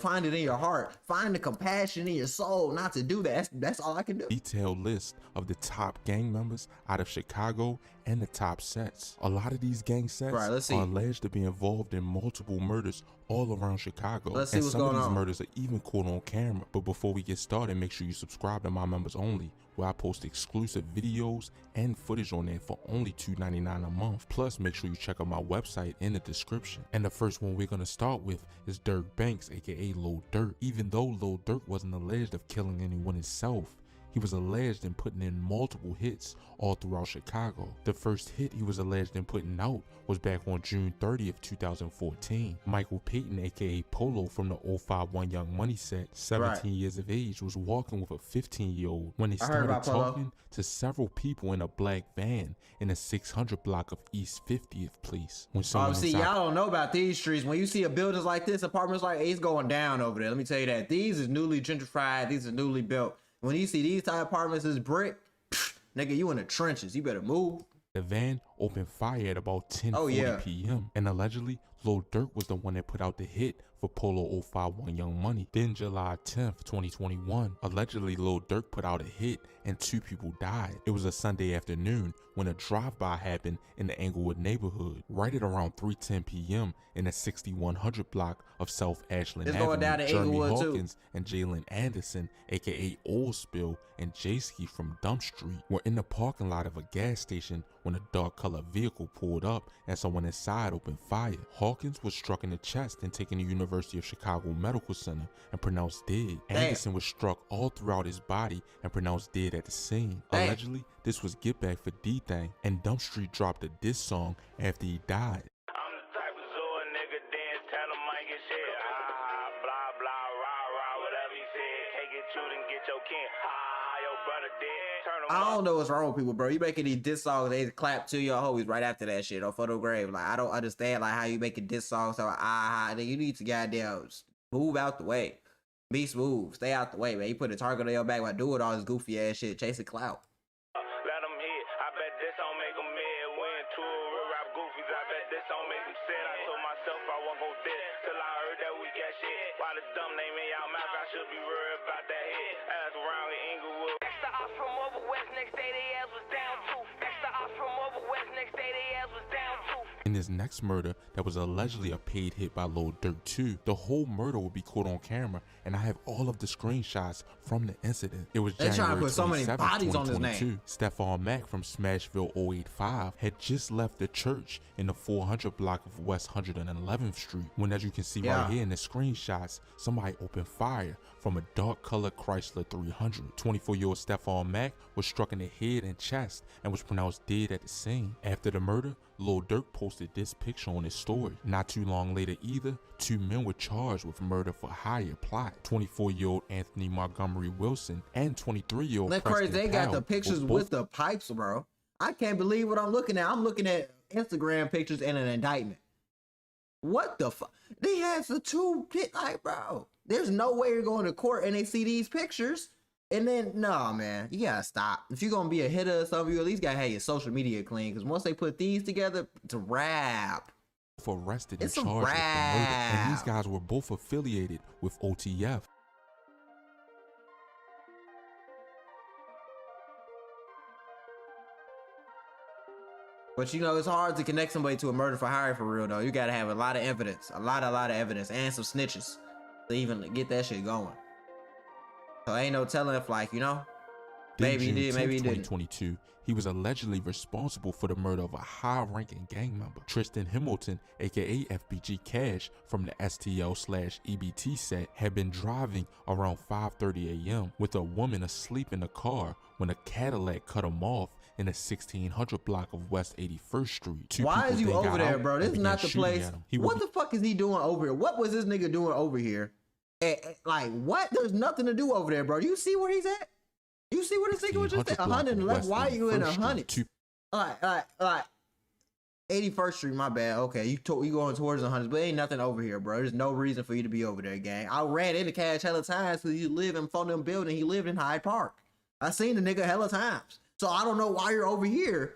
find it in your heart. Find the compassion in your soul not to do that. That's all I can do. Detailed list of the top gang members out of Chicago and the top sets. A lot of these gang sets are alleged to be involved in multiple murders all around Chicago. Let's see and what's some going of these on. murders are even caught on camera. But before we get started, make sure you subscribe to My Members Only, where I post exclusive videos and footage on there for only $2.99 a month. Plus, make sure you check out my website in the description. And the first one we're gonna start with is Dirk Banks, aka Lil Durk. Even though Lil Durk wasn't alleged of killing anyone himself, he was alleged in putting in multiple hits all throughout Chicago. The first hit he was alleged in putting out was back on June 30th, 2014. Michael Payton, aka Polo from the 051 Young Money set, 17 years of age, was walking with a 15-year-old when he started talking to several people in a black van in the 600 block of East 50th Place. When someone see, y'all don't know about these streets. When you see a buildings like this, apartments like it's going down over there. Let me tell you that. These is newly gentrified. These are newly built. When you see these type of apartments is brick, nigga, you in the trenches. You better move. The van opened fire at about 10:40 p.m. and allegedly Lil Durk was the one that put out the hit for Polo 051 Young Money. Then July 10th, 2021, allegedly Lil Durk put out a hit and 2 people died. It was a Sunday afternoon when a drive-by happened in the Englewood neighborhood, right at around 3:10 p.m. in the 6100 block of South Ashland Avenue. Going down to Jeremy Englewood Hawkins too. and Jalen Anderson, aka Old Spill, and J-Ski from Dump Street were in the parking lot of a gas station when a dark colored vehicle pulled up and someone inside opened fire. Hawkins was struck in the chest and taken to University of Chicago Medical Center and pronounced dead. Anderson was struck all throughout his body and pronounced dead at the scene. Allegedly, this was Get Back for D-Thing, and Dump Street dropped a diss song after he died. I don't know what's wrong with people, bro. You making these diss songs, they clap to your homies right after that shit on photo grave. Like, I don't understand like how you making diss songs. So then you need to goddamn move out the way. Be smooth. Stay out the way, man. You put a target on your back while doing all this goofy ass shit, chasing clout. Let them hit. I bet this don't make them mad. Win two real rap goofies. I bet this don't make them sad. I told myself I won't go dead till I heard that we got shit. Why the dumb name in y'all mouth? I should be worried about that hit. Ass around in Inglewood. Extra ops from over west. Next day they ass was down too. Extra ops from over west. Next day they ass was down too. In his next murder, that was allegedly a paid hit by Lil Durk too. The whole murder will be caught on camera, and I have all of the screenshots from the incident. It was January 27, 2022. Stephon Mack from Smashville 085 had just left the church in the 400 block of West 111th Street when, as you can see right here in the screenshots, somebody opened fire from a dark colored Chrysler 300. 24-year-old Stephon Mack was struck in the head and chest and was pronounced dead at the scene. After the murder, Lil Durk posted this picture on his story. Not too long later either, 2 men were charged with murder for hire plot. 24-year-old Anthony Montgomery Wilson and 23-year-old That's crazy. They got the pictures with the pipes, bro. I can't believe what I'm looking at. I'm looking at Instagram pictures and an indictment. What the fuck? They had the 2 pit, like, bro. There's no way you're going to court and they see these pictures. And then, no, man, you gotta stop. If you're gonna be a hitter or something, you at least gotta have your social media clean. Because once they put these together, it's a wrap. Arrested and charged with the murder. And these guys were both affiliated with OTF. But you know, it's hard to connect somebody to a murder for hire for real, though. You gotta have a lot of evidence, a lot of evidence, and some snitches to even get that shit going. So ain't no telling if, like, you know, maybe he did, maybe he didn't. 2022, he was allegedly responsible for the murder of a high-ranking gang member. Tristan Hamilton, aka FBG Cash, from the STL/EBT set, had been driving around 5:30 a.m. with a woman asleep in the car when a Cadillac cut him off in the 1600 block of West 81st Street. Why is you over there, bro? This is not the place. What the fuck is he doing over here? What was this nigga doing over here? Like, what? There's nothing to do over there, bro. You see where he's at? You see where this nigga was just at? 111. Why are you in 100? Like 81st Street, my bad. Okay, you going towards 100, but ain't nothing over here, bro. There's no reason for you to be over there, gang. I ran into Cash hella times because you live in phone them building. He lived in Hyde Park. I seen the nigga hella times. So I don't know why you're over here.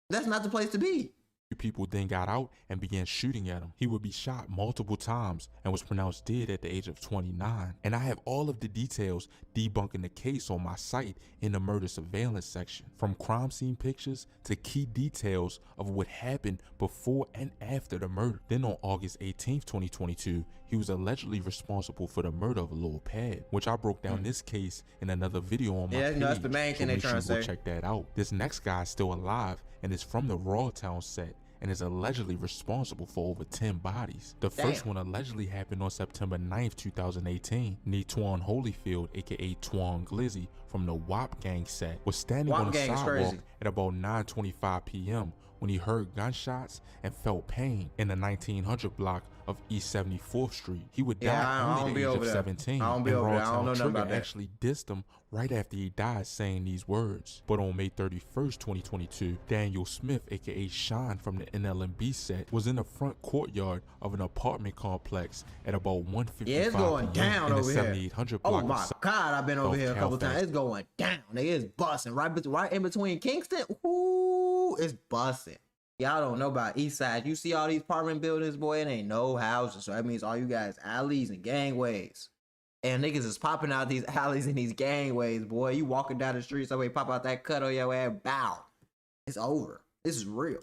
That's not the place to be. People then got out and began shooting at him. He would be shot multiple times and was pronounced dead at the age of 29. And I have all of the details debunking the case on my site in the murder surveillance section, from crime scene pictures to key details of what happened before and after the murder. Then on August 18th, 2022, he was allegedly responsible for the murder of Lil Pad, which I broke down this case in another video on my page. That's the main thing they're trying to say. Check that out. This next guy is still alive and is from the Rawtown set and is allegedly responsible for over 10 bodies. The first one allegedly happened on September 9th, 2018. Twan Holyfield, aka Twan Glizzy, from the WAP gang set, was standing on the sidewalk at about 9:25 p.m. when he heard gunshots and felt pain in the 1900 block of East 74th Street. He would die only at the age of 17, and Rawtown Trigger actually dissed him right after he died, saying these words. But on May 31st, 2022, Daniel Smith, aka Sean from the NLMB set, was in the front courtyard of an apartment complex at about 1:55 it's going down over here. 7800 block. Oh my God, I've been over here a couple times. It's going down. It is busting right in between Kingston. Ooh, it's busting. Y'all don't know about East Side. You see all these apartment buildings, boy, it ain't no houses. So that means all you guys alleys and gangways. And niggas is popping out these alleys and these gangways, boy. You walking down the street, somebody pop out that cut on your ass, bow. It's over. This is real.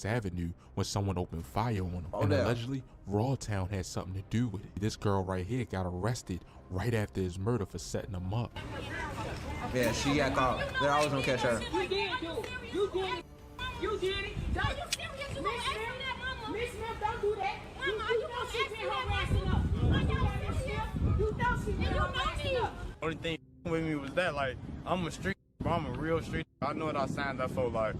Avenue when someone opened fire on him, and allegedly Rawtown had something to do with it. This girl right here got arrested right after his murder for setting him up. Yeah, she got caught. They're always gonna catch her. You did do it. You did it. You did it. Are you serious? You gonna ask me that, mama? Miss Smith, don't do that. Mama, you know she's been harassing us. You know she's been harassing us. Only thing with me was that, like, I'm a street, bro. I'm a real street. I know what I signed up for. Like,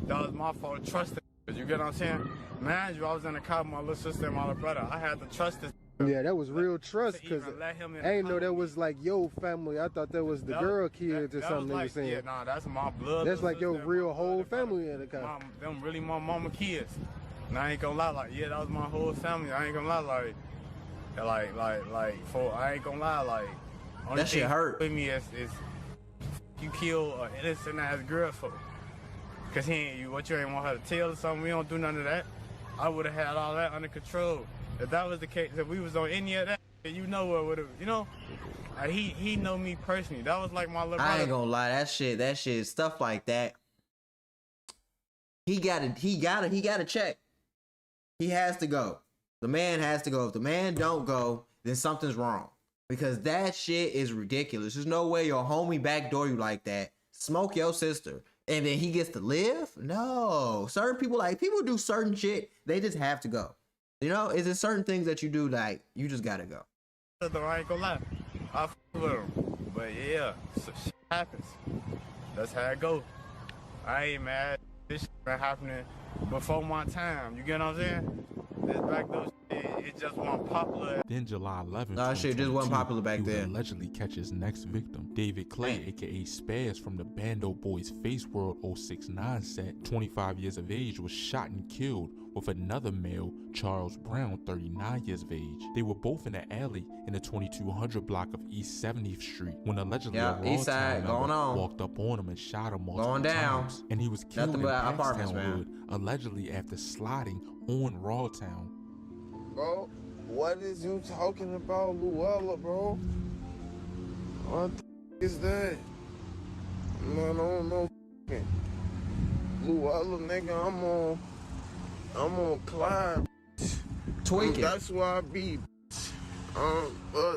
that was my fault. Trust it. You get what I'm saying? Man, I was in the car with my little sister and my little brother. I had to trust this. Yeah, that was real trust, because I ain't know that was like your family. I thought that was the girl kids or something they were saying. Yeah, nah, that's my blood. That's like your real whole family in the car. Them really my mama kids. And I ain't gonna lie, like, yeah, that was my whole family. I ain't gonna lie, like, I ain't gonna lie, like, only that shit hurt. With me is you kill an innocent ass girl for. Cause what you ain't want her to tell or something. We don't do none of that. I would have had all that under control. If that was the case, if we was on any of that, you know what would have, you know? He know me personally. That was like my little brother. I ain't gonna lie, that shit, stuff like that. He gotta check. He has to go. The man has to go. If the man don't go, then something's wrong. Because that shit is ridiculous. There's no way your homie backdoor you like that, smoke your sister, and then he gets to live? No. Certain people do certain shit, they just have to go. You know, is there certain things that you do, like, you just gotta go? I ain't gonna lie. I f with him. But yeah, so shit happens. That's how it go. I ain't mad. This shit been happening before my time. You get what I'm saying? This backdoor shit, it just wasn't popular. Then July 11th, nah, shit just wasn't popular back then. He would allegedly catch his next victim, David Clay, aka Spaz from the Bando Boys Face World 069 set, 25 years of age, was shot and killed with another male, Charles Brown, 39 years of age. They were both in an alley in the 2200 block of East 70th Street when allegedly a Rawtown member walked up on him and shot him multiple times. And he was killed in Paxtown Wood, allegedly after sliding on Rawtown. Bro, what is you talking about, Luella, bro? What the is that? No. Luella, nigga, I'm on Clyde. Tweaking. That's why I be.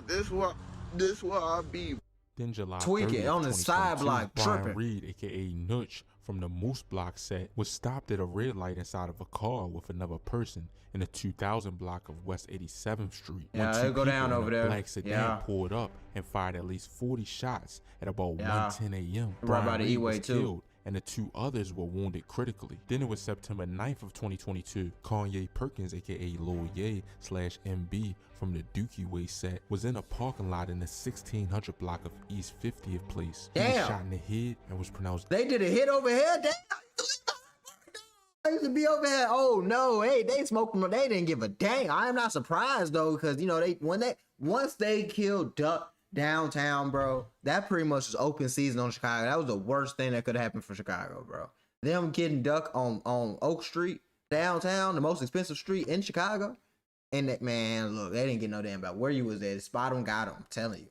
This why I be. Then July tweaking 30th, on the side block, Brian tripping. Reed, aka Nutch from the Moose Block set, was stopped at a red light inside of a car with another person in the 2000 block of West 87th Street. Yeah, when two go down people over in a there. black sedan pulled up and fired at least 40 shots at about 1:10 a.m. Right by the Reed E-way was too. killed, and the two others were wounded critically. Then it was September 9th of 2022. Kanye Perkins, aka Lil Ye /MB from the Dookie Way set, was in a parking lot in the 1600 block of East 50th Place. He was shot in the head and was pronounced. They did a hit over here? Damn. I used to be over here. Oh no, hey, they smoked them. They didn't give a dang. I am not surprised though, because you know once they killed Duck downtown, bro, that pretty much was open season on Chicago. That was the worst thing that could have happened for Chicago, bro. Them getting Duck on Oak Street, downtown, the most expensive street in Chicago. And that, man, look, they didn't get no damn about where you was at. Spot on got him, I'm telling you.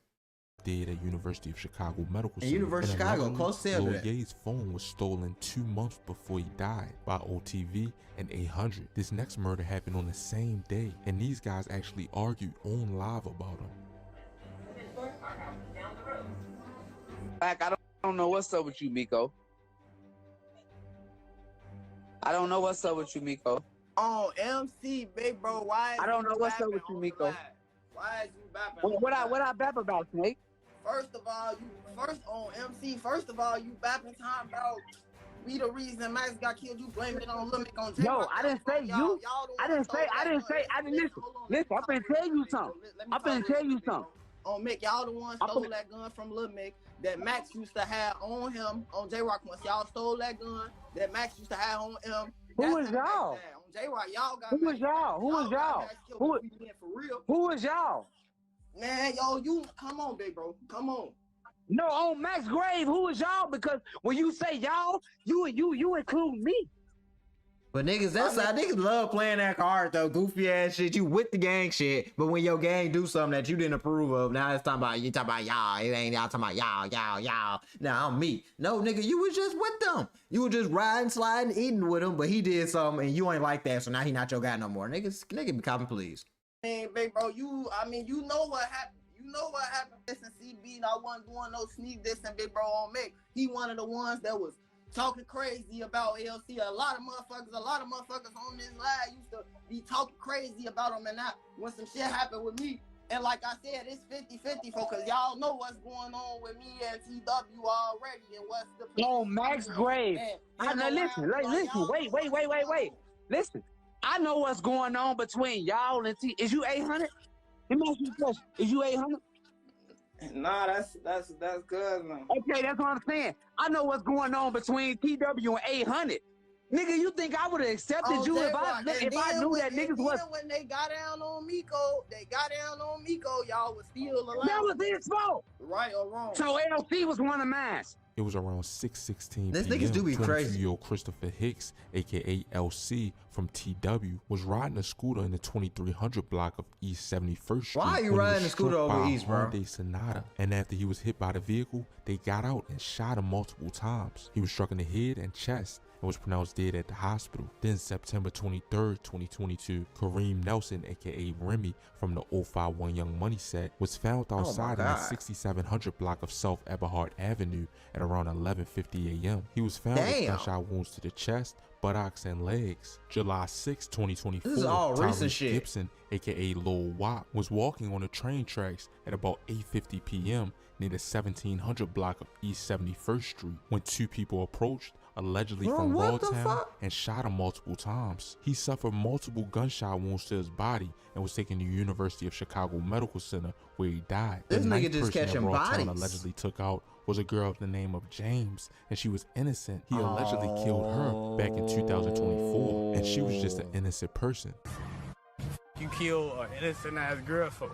Did at University of Chicago Medical Center. University of Chicago, close to Lil Ye's phone was stolen 2 months before he died by OTV and 800. This next murder happened on the same day, and these guys actually argued on live about him. I don't know what's up with you, Miko. I don't know what's up with you, Miko. On MC, big bro, why? I don't know what's up with you, Miko. Why is you bapping? What I bap about, Snake? First of all, you bapping time about we the reason Max got killed. You blame it on Lil Mick on J. No, I didn't say you. I didn't listen. Listen, I'm finna tell you something. On Mick, y'all the ones stole that gun from Lil Mick that Max used to have on him on J-Rock. Once y'all stole that gun that Max used to have on him. Who was y'all? On J-Rock, y'all got. Who was y'all? Who was y'all? Man, yo, you come on, big bro. Come on. No, on Max grave, who is y'all? Because when you say y'all, you include me. But niggas, that's how niggas love playing that card though. Goofy ass shit. You with the gang shit, but when your gang do something that you didn't approve of, now it's talking about y'all. It ain't y'all talking about y'all. Now I'm me. No, nigga, you was just with them. You were just riding, sliding, eating with him, but he did something and you ain't like that, so now he not your guy no more. Nigga be copping, please. Hey, big bro, you know what happened. You know what happened. Listen, CB, I wasn't doing no sneak this and big bro on Mick. He one of the ones that was talking crazy about LC. A lot of motherfuckers on this live used to be talking crazy about him. And now, when some shit happened with me, and like I said, it's 50-50 because y'all know what's going on with me and TW already and what's the plan. Oh, Max Grave. Listen, wait. Listen. I know what's going on between y'all and T. Is you 800? Let me ask you a question. Is you 800? Nah, that's good, man. Okay, that's what I'm saying. I know what's going on between TW and 800. Nigga, you think I would have accepted you if I knew that niggas was... When they got down on Miko, y'all was still alive. That was his fault. Right or wrong. So LC was one of mine. It was around 6:16 This p.m. niggas do be crazy. 22-year-old Christopher Hicks, aka LC, from TW, was riding a scooter in the 2300 block of East 71st Street. Why are you riding a scooter over East, bro? Hyundai Sonata. And after he was hit by the vehicle, they got out and shot him multiple times. He was struck in the head and chest and was pronounced dead at the hospital. Then September 23rd, 2022, Kareem Nelson, aka Remy, from the 051 Young Money set, was found outside in the 6700 block of South Eberhard Avenue at around 11:50 a.m. He was found with gunshot wounds to the chest, buttocks, and legs. July 6, 2024, this is all recent shit. Gibson, aka Lil Wop, was walking on the train tracks at about 8:50 p.m. near the 1700 block of East 71st Street when two people approached, allegedly from Rawtown, and shot him multiple times. He suffered multiple gunshot wounds to his body and was taken to University of Chicago Medical Center where he died. This the nigga just catching bodies. Allegedly took out was a girl of the name of James, and she was innocent. He allegedly killed her back in 2024, and she was just an innocent person. You kill an innocent ass girl for,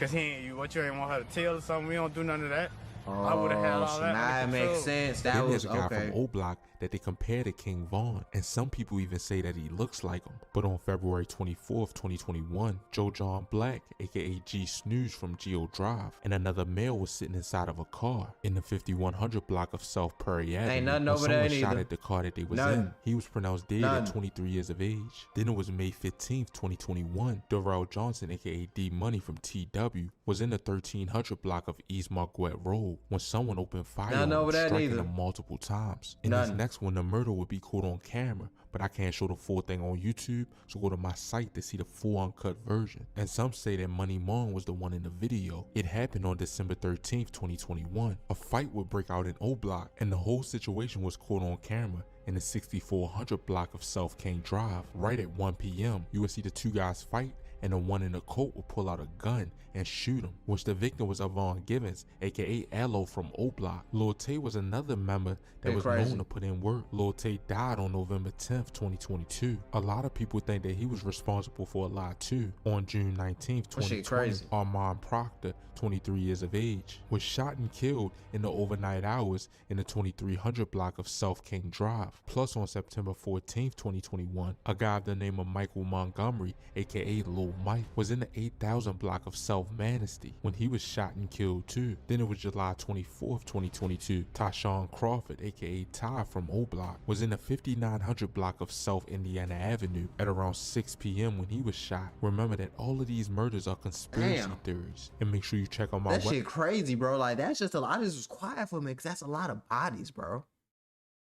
cause you ain't want her to tell or something. We don't do none of that. I would have had all that. That makes sense. That then was there's a guy from O Block that they compare to King Von, and some people even say that he looks like him. But on February 24th, 2021, Joe John Black, aka G Snooze from Geo Drive, and another male was sitting inside of a car in the 5100 block of South Prairie Avenue. Ain't nothing over there shot at the car that they was in. He was pronounced dead at 23 years of age. Then it was May 15th, 2021. Darrell Johnson, aka D Money from TW, was in the 1300 block of East Marquette Road when someone opened fire on him, striking him multiple times. In this next one, the murder would be caught on camera, but I can't show the full thing on YouTube, so go to my site to see the full uncut version. And some say that Money Mon was the one in the video. It happened on December 13th, 2021. A fight would break out in O Block, and the whole situation was caught on camera in the 6400 block of South King Drive. Right at 1 p.m., you would see the two guys fight, and the one in the coat would pull out a gun and shoot him, which the victim was Avon Givens, aka Aloe from O Block. Lil Tay was another member that was known to put in work. Lil Tay died on November 10th, 2022. A lot of people think that he was responsible for a lot too. On June 19th, 2020, Armand Proctor, 23 years of age, was shot and killed in the overnight hours in the 2300 block of South King Drive. Plus, on September 14th, 2021, a guy by the name of Michael Montgomery, aka Lil Mike, was in the 8000 block of South Manistee when he was shot and killed too. Then it was July 24th, 2022. Tyshawn Crawford, aka Ty from O Block, was in the 5900 block of South Indiana Avenue at around 6 p.m. when he was shot. Remember that all of these murders are conspiracy theories, and make sure you check out my that shit crazy, bro. Like, that's just a lot. I just was quiet for me because that's a lot of bodies, bro.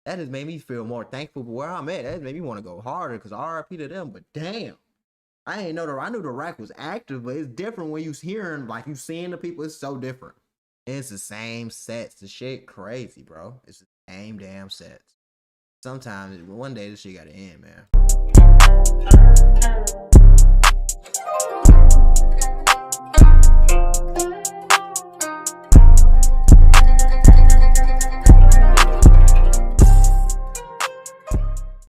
That just made me feel more thankful for where I'm at. That made me want to go harder because RIP to them. But damn, I ain't know I knew the rack was active, but it's different when you hearing, like, you seeing the people. It's so different. And it's the same sets. The shit crazy, bro. It's the same damn sets. Sometimes one day this shit gotta end, man.